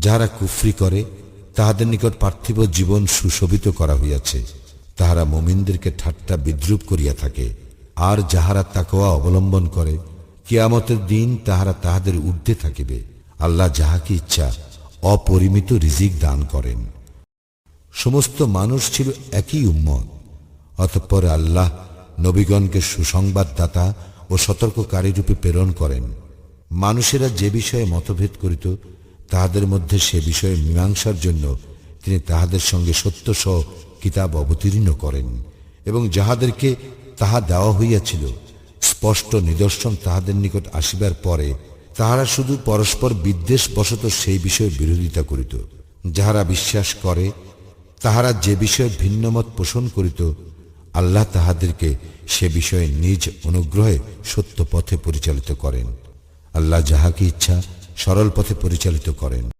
যাহারা কুফরি করে তাহাদের নিকট পার্থিব জীবন সুশোভিত করা হইয়াছে, তাহারা মুমিনদেরকে ঠাট্টা বিদ্রূপ করিয়া থাকে। আর যাহারা তাকওয়া অবলম্বন করে কিয়ামতের দিন তাহারা তাহাদের ঊর্ধ্বে থাকিবে। আল্লাহ যাহাকে ইচ্ছা অপরিমিত রিজিক দান করেন। সমস্ত মানুষ ছিল একই উম্মত। অতঃপর আল্লাহ নবীগণকে সুসংবাদদাতা ও সতর্ককারী রূপে প্রেরণ করেন। মানুষেরা যে বিষয়ে মতভেদ করিত তাহাদের মধ্যে সে বিষয়ে মীমাংসার জন্য তিনি তাহাদের সঙ্গে সত্যসহ কিতাব অবতীর্ণ করেন, এবং যাহাদেরকে তাহা দেওয়া হইয়াছিল স্পষ্ট নিদর্শন তাহাদের নিকট আসিবার পরে তাহারা শুধু পরস্পর বিদ্বেষ বশত সেই বিষয়ে বিরোধিতা করিত। যাহারা বিশ্বাস করে তাহারা যে বিষয়ে ভিন্নমত পোষণ করিত আল্লাহ তাহাদেরকে সে বিষয়ে নিজ অনুগ্রহে সত্য পথে পরিচালিত করেন। আল্লাহ যাহাকে ইচ্ছা সরল পথে পরিচালিত করেন।